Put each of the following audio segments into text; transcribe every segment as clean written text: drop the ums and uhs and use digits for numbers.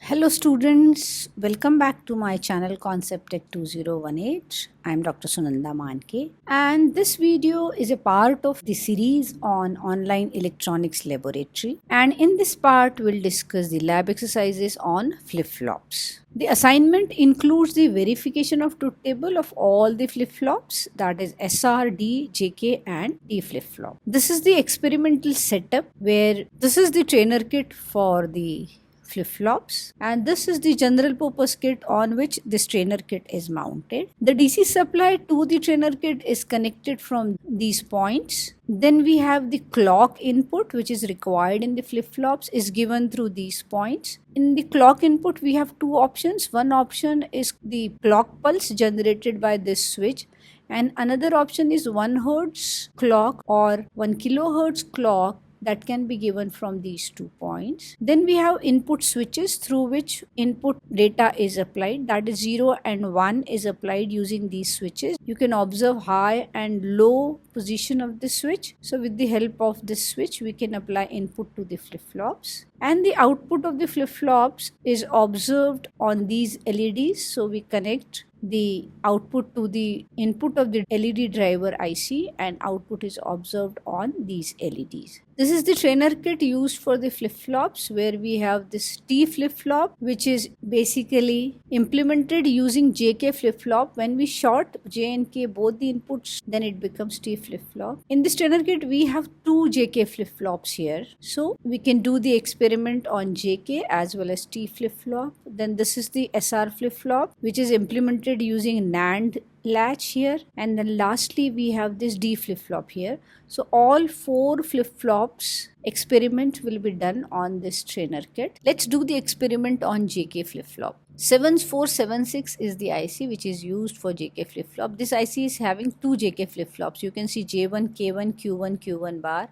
Hello students, welcome back to my channel Concept Tech 2018. I am Dr. Sunanda Manke and this video is a part of the series on online electronics laboratory, and in this part we'll discuss the lab exercises on flip-flops. The assignment includes the verification of truth table of all the flip-flops, that is SR, D, JK and T flip-flop. This is the experimental setup where this is the trainer kit for the flip-flops, and this is the general purpose kit on which this trainer kit is mounted. The DC supply to the trainer kit is connected from these points. Then we have the clock input which is required in the flip-flops is given through these points. In the clock input we have two options. One option is the clock pulse generated by this switch, and another option is 1 Hz clock or 1 kilohertz clock that can be given from these 2 points. Then we have input switches through which input data is applied, that is 0 and 1 is applied using these switches. You can observe high and low position of the switch. So with the help of this switch we can apply input to the flip-flops, and the output of the flip-flops is observed on these LEDs. So we connect the output to the input of the LED driver IC and output is observed on these LEDs. This is the trainer kit used for the flip-flops, where we have this T flip-flop which is basically implemented using JK flip-flop. When we short J and K both the inputs, then it becomes T flip-flop. In this trainer kit we have two JK flip-flops here, so we can do the experiment on JK as well as T flip-flop. Then this is the SR flip-flop which is implemented using NAND latch here, and then lastly we have this D flip-flop here. So all 4 flip-flops experiment will be done on this trainer kit. Let's do the experiment on JK flip-flop. 7476 is the IC which is used for JK flip-flop. This IC is having 2 JK flip-flops. You can see J1, K1, Q1, Q1 bar,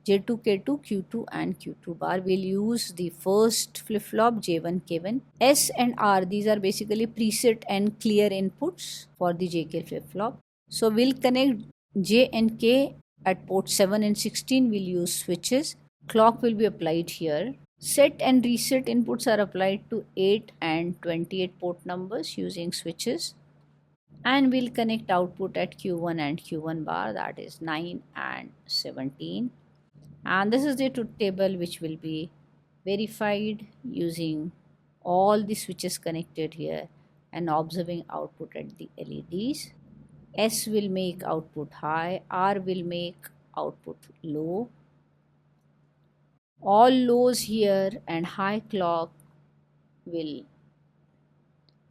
J2, K2, Q2 and Q2 bar. We'll use the first flip-flop J1, K1. S and R, these are basically preset and clear inputs for the JK flip-flop. So we'll connect J and K at port 7 and 16. We'll use switches. Clock will be applied here. Set and reset inputs are applied to 8 and 28 port numbers using switches. And we'll connect output at Q1 and Q1 bar, that is 9 and 17. And this is the truth table which will be verified using all the switches connected here and observing output at the LEDs. S will make output high, R will make output low. All lows here and high clock will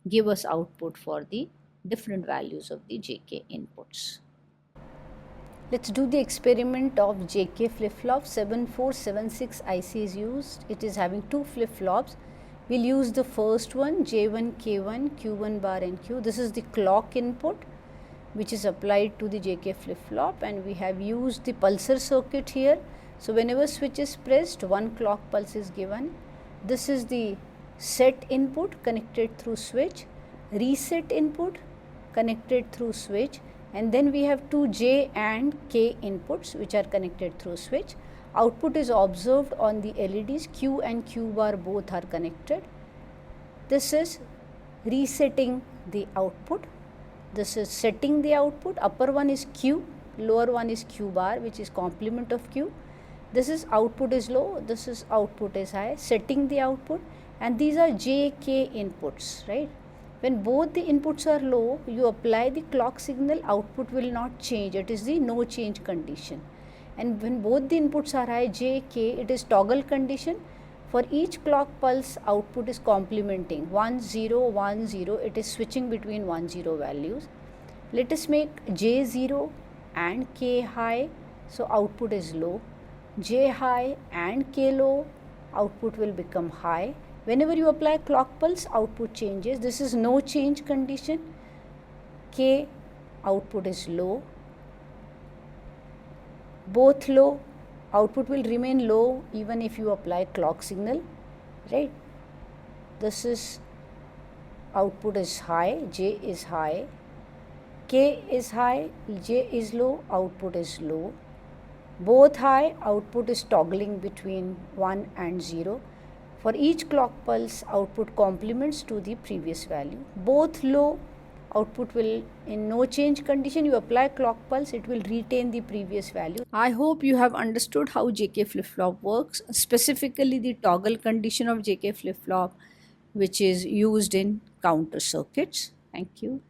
give us output for the different values of the JK inputs. Let's do the experiment of JK flip-flop. 7476 IC is used. It is having 2 flip-flops. We'll use the first one, J1, K1, Q1 bar and Q. This is the clock input which is applied to the JK flip-flop, and we have used the pulsar circuit here. So whenever switch is pressed, 1 clock pulse is given. This is the set input connected through switch, reset input connected through switch, and then we have 2 J and K inputs which are connected through switch. Output is observed on the LEDs. Q and Q bar both are connected. This is resetting the output. This is setting the output. Upper one is Q, lower one is Q bar which is complement of Q. This is output is low, this is output is high, setting the output, and these are J, K inputs, right? When both the inputs are low, you apply the clock signal, output will not change. It is the no change condition. And when both the inputs are high, J, K, it is toggle condition. For each clock pulse, output is complementing 1, 0, 1, 0. It is switching between 1, 0 values. Let us make J 0 and K high, so output is low. J high and K low, output will become high. Whenever you apply clock pulse, output changes. This is no change condition. K output is low. Both low, output will remain low even if you apply clock signal, right? This is output is high, J is high, K is high, J is low, output is low. Both high, output is toggling between 1 and 0. For each clock pulse, output complements to the previous value. Both low, output will, in no change condition, you apply clock pulse, it will retain the previous value. I hope you have understood how JK flip-flop works, specifically the toggle condition of JK flip-flop, which is used in counter circuits. Thank you.